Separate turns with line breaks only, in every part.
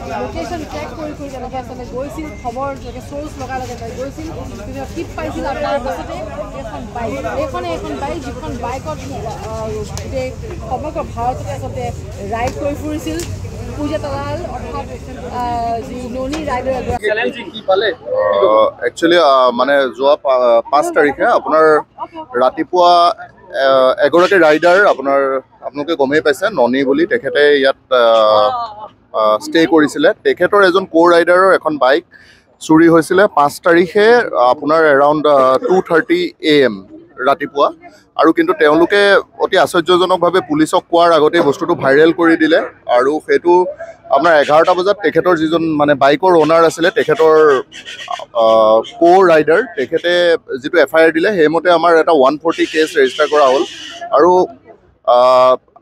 location track কৰি তেনেকৈ আচলতে গৈছিল খবৰ যেনেকৈ চ'ৰ্চ লগাই গৈছিল কিন্তু টিপ পাইছিল আৰু তাৰ পাছতে এখন বাইক যিখন বাইকত গোটেই সমগ্ৰ ভাৰততে আচলতে ৰাইড কৰি ফুৰিছিল পূজা তালাল অৰ্থাৎ যি ননী ৰাইডাৰ
একচুৱেলি মানে যোৱা 5 তাৰিখে আপোনাৰ ৰাতিপুৱা এগৰাকী ৰাইডাৰ আপোনালোকে গমেই পাইছে ননী বুলি তেখেতে ইয়াত ষ্টে কৰিছিলে তেখেতৰ এজন ৰাইডাৰৰ এখন বাইক চুৰি হৈছিলে 5 তাৰিখে আপোনাৰ এৰাউণ্ড 2:30 AM ৰাতিপুৱা আৰু কিন্তু তেওঁলোকে অতি আশ্চৰ্যজনকভাৱে পুলিচক কোৱাৰ আগতেই বস্তুটো ভাইৰেল কৰি দিলে আৰু সেইটো আপোনাৰ 11টা বজাত তেখেতৰ যিজন মানে বাইকৰ অ'নাৰ আছিলে তেখেতৰ ৰাইডাৰ তেখেতে যিটো FIR দিলে সেইমতে আমাৰ এটা 140 কেছ ৰেজিষ্টাৰ কৰা হ'ল আৰু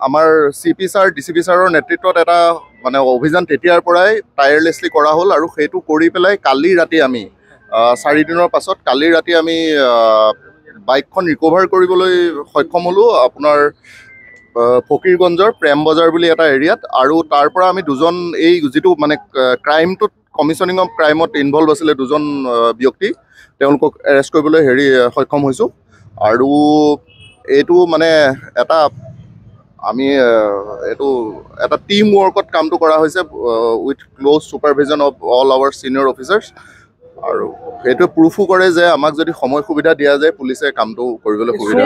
আমাৰ CP ছাৰ DCP ছাৰৰ নেতৃত্বত এটা মানে অভিযান তেতিয়াৰ পৰাই টায়াৰলেছলি কৰা হ'ল আৰু সেইটো কৰি পেলাই কালি ৰাতি আমি 4 দিনৰ পাছত কালি ৰাতি আমি বাইকখন ৰিকভাৰ কৰিবলৈ সক্ষম হ'লোঁ আপোনাৰ ফকীৰগঞ্জৰ প্ৰেম বজাৰ বুলি এটা এৰিয়াত আৰু তাৰ পৰা আমি দুজন এই যিটো মানে ক্ৰাইমটোত কমিশ্যনিং অফ ক্ৰাইমত ইনভলভ আছিলে দুজন ব্যক্তি তেওঁলোকক এৰেষ্ট কৰিবলৈ সক্ষম হৈছোঁ আৰু এইটো মানে এটা আমি এইটো এটা টিম ৱৰ্কত কামটো কৰা হৈছে with close supervision of all our senior officers আৰু সেইটোৱে প্ৰুফো কৰে যে আমাক যদি সময় সুবিধা দিয়া যায় পুলিচে কামটো কৰিবলৈ সুবিধা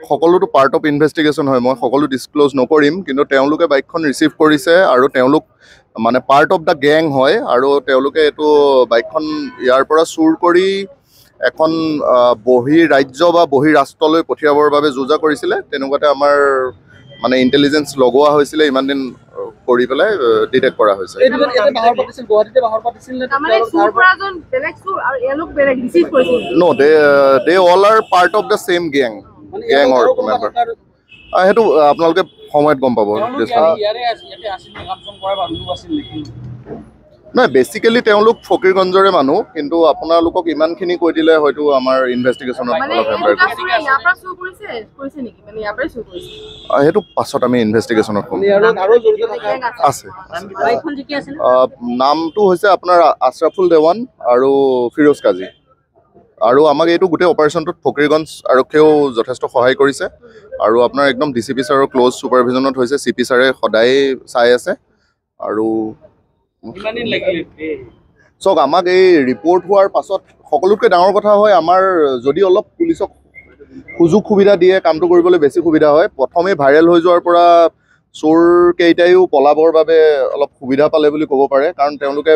সকলোতো পাৰ্ট অফ ইনভেষ্টিগেশ্যন হয় মই সকলো ডিছক্ল'জ নকৰিম কিন্তু তেওঁলোকে বাইকখন ৰিচিভ কৰিছে আৰু তেওঁলোক মানে পাৰ্ট অফ দ্য গেং হয় আৰু তেওঁলোকে এইটো বাইকখন ইয়াৰ পৰা চুৰ কৰি এখন ৰাজ্য বা ৰাষ্ট্ৰলৈ পঠিয়াবৰ বাবে যোজা কৰিছিলে তেনেকুৱাতে আমাৰ মানে ইণ্টেলিজেঞ্চ লগোৱা হৈছিলে ইমান দিন কৰি পেলাই ডিটেক্ট কৰা হৈছে no they all are part of the same gang or member সেইটো আপোনালোকে সময়ত গম পাব নাই বেচিকেলি তেওঁলোক ফকীৰগঞ্জৰে মানুহ কিন্তু আপোনালোকক ইমানখিনি কৈ দিলে হয়তো আমাৰ ইনভেষ্টিগেশ্যনত সেইটো পাছত আমি ইনভেষ্টিগেশ্যনত ক'ম আছে নামটো হৈছে আপোনাৰ আশ্ৰাফুল দেৱান আৰু ফিৰোজ কাজী আৰু আমাক এইটো গোটেই অপাৰেশ্যনটোত ফকীৰগঞ্জ আৰক্ষীয়েও যথেষ্ট সহায় কৰিছে আৰু আপোনাৰ একদম DCP ছাৰৰ ক্ল'জ ছুপাৰভিজনত হৈছে CP ছাৰে সদায় চাই আছে আৰু চাওক আমাক এই ৰিপৰ্ট হোৱাৰ পাছত সকলোতকৈ ডাঙৰ কথা হয় আমাৰ যদি অলপ পুলিচক সুযোগ সুবিধা দিয়ে কামটো কৰিবলৈ বেছি সুবিধা হয় প্ৰথমে ভাইৰেল হৈ যোৱাৰ পৰা চোৰ কেইটাইও পলাবৰ বাবে অলপ সুবিধা পালে বুলি ক'ব পাৰে কাৰণ তেওঁলোকে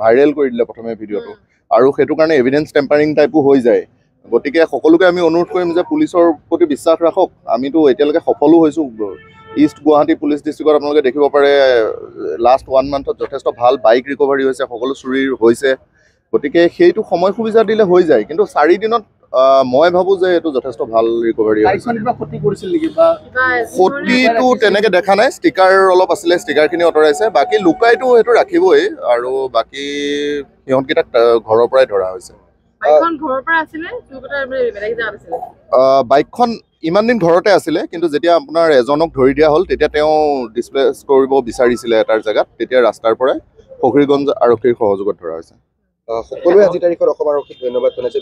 ভাইৰেল কৰি দিলে প্ৰথমে ভিডিঅ'টো আৰু সেইটো কাৰণে এভিডেন্স টেম্পাৰিং টাইপো হৈ যায় গতিকে সকলোকে আমি অনুৰোধ কৰিম যে পুলিচৰ প্ৰতি বিশ্বাস ৰাখক আমিতো এতিয়ালৈকে সফলো হৈছোঁ ইষ্ট গুৱাহাটী পুলিচ ডিষ্ট্ৰিক্টত আপোনালোকে দেখিব পাৰে লাষ্ট 1 মান্থত যথেষ্ট ভাল বাইক ৰিকভাৰী হৈছে সকলো চুৰি হৈছে গতিকে সেইটো সময় সুবিধা দিলে হৈ যায় কিন্তু 4 দিনত মই ভাবোঁ যে এইটো যথেষ্ট ভাল ৰিকভাৰী ক্ষতিটো তেনেকৈ দেখা নাই ষ্টিকাৰ অলপ আছিলে ষ্টিকাৰখিনি আঁতৰাইছে বাকী লুকাইটো সেইটো ৰাখিবই আৰু বাকী সিহঁতকেইটাক ঘৰৰ পৰাই ধৰা হৈছে বাইকখন ইমান দিন ঘৰতে আছিলে কিন্তু যেতিয়া আপোনাৰ এজনক ধৰি দিয়া হ'ল তেতিয়া তেওঁ ডিছপ্লেচ কৰিব বিচাৰিছিলে এটাৰ জেগাত তেতিয়া ৰাস্তাৰ পৰাই ফকীৰগঞ্জ আৰক্ষীৰ সহযোগত ধৰা হৈছে সকলোৱে আজি তাৰিখত অসম আৰক্ষীক ধন্যবাদ জনাইছে